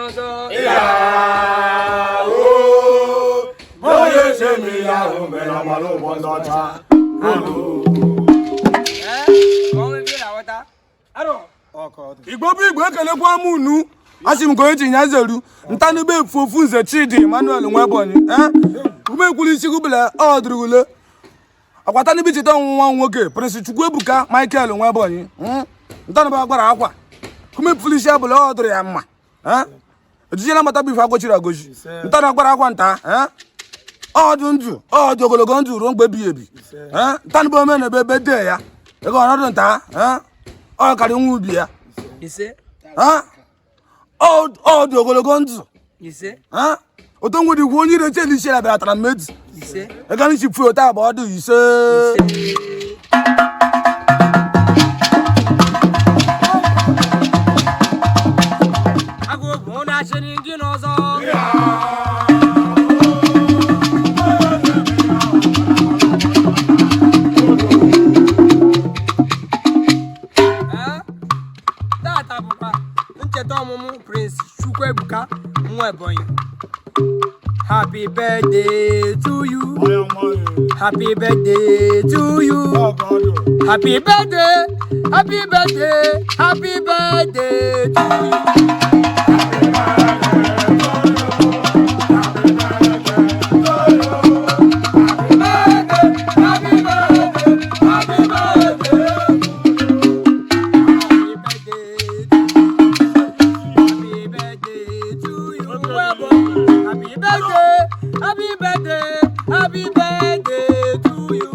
nozo. Yeah, oh, boy, say me ya o me la malo bondocha. Come be la water. Aro. Igbo bụ igwe ekelekwa m unu asị m ka onye tinye zeru ntanu be fofu nze Chidi Emmanuel Nwebonyi umekwuru isi gubele ọdụrụgule akwata n'ibi cheta nwa nwoke Prince Chukwuebuka Michael Nwebonyi ntanu ba gbara akwa kumepụrụ isi abụla ọdụrụ ya mma ejijela mata bụ ife agwochiri agwochi ntanu gbara akwa nta ọdụ ndụ ọdụ ogologo ndụ ruo mgbe ebighị ebi ntanu bụ ome na ebe de ya ego ọnọdụ nta ọ karị nwa ubi ya ise ọ dị ogologo ndụ ise oto nwere igwe onye ire cheli isi bịara tara mmedi ise ego nchi fu ota bụ ọdụ ise agụ bụ na achịrị gị n'ọzọ Prince Chukwuebuka Nwebonyi. Happy birthday to you. Happy birthday to you. Happy birthday. Happy birthday. Happy birthday to you. Happy birthday, happy birthday to you.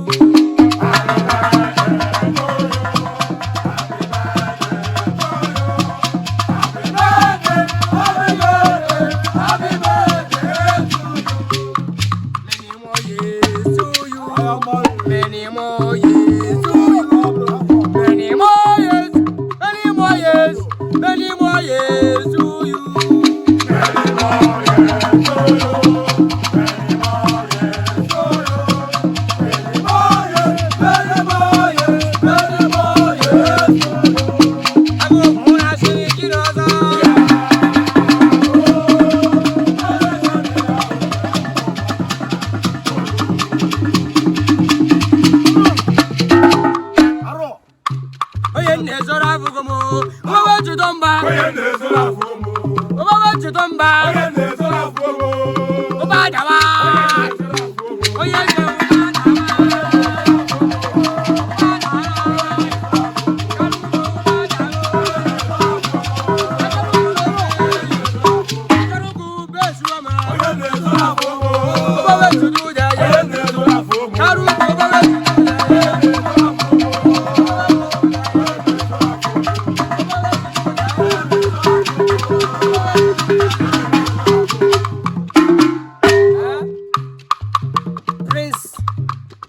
Many more years to you. Many more years, many more years, many more years to you. Many more years to you.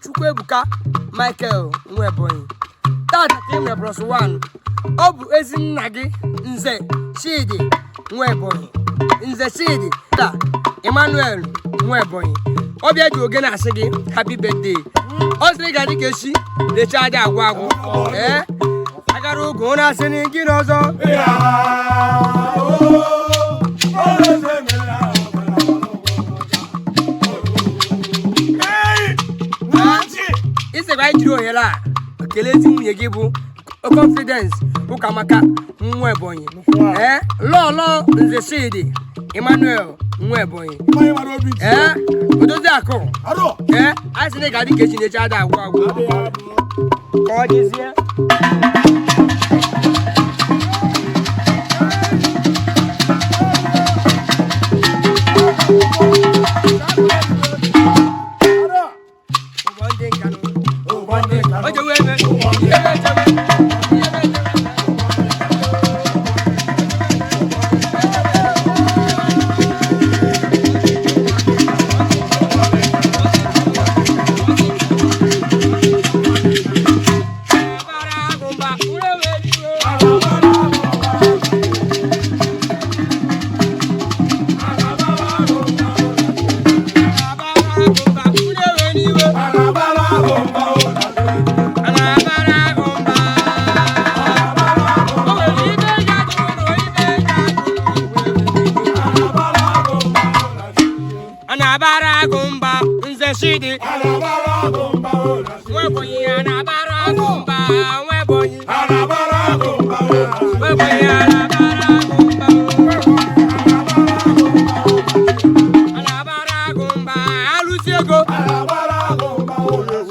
Chukwuebuka Michael Nwebonyi. Tata team plus 1. Obu ezi nna gị Nze Chidi Nwebonyi. Nze Chidi ta Emmanuel Nwebonyi. Obia ji oge na-asị gị happy birthday. Ọ sịrị ga dị ka echi lecha aja agwa agwụ. Agara oge ọ na-asị gị n'ọzọ. Isegwa ijiri ohere a kelezi nwunye gị bụ confidence Ukamaka Nwebonyi. Lọlọ Nze Chidi Emmanuel Nwebonyi. Odozi akụ. A sị na ị ga-adị ka echi na-eche ada agwụ agwụ. Ka ọ dịzie. anabara gumba nze shidi Anabara gumba Nwebonyi anabara gumba Nwebonyi Anabara gumba Nwebonyi anabara gumba Anabara gumba Alusiego Anabara gumba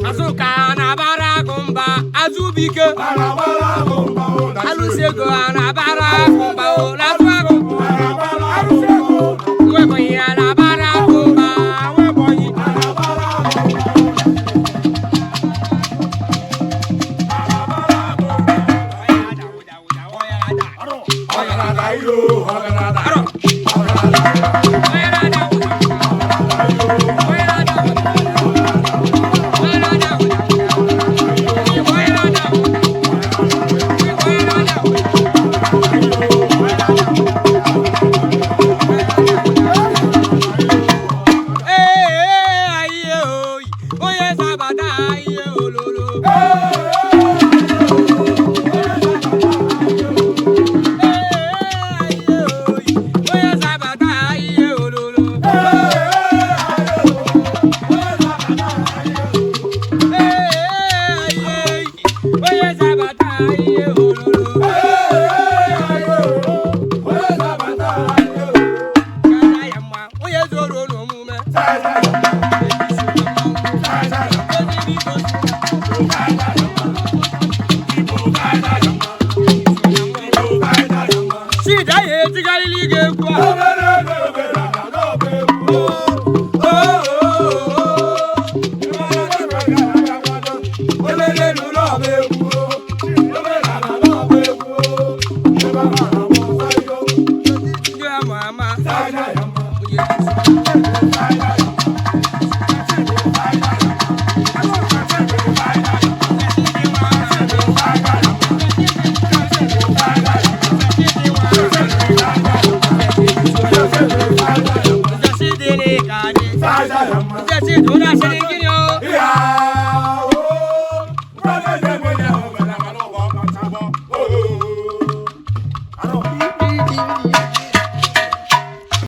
Asuka anabara gumba Azubike Anabara gumba Alusiego anabara gumba Laswago Nwebonyi anabara gumba Nwebonyi Mama,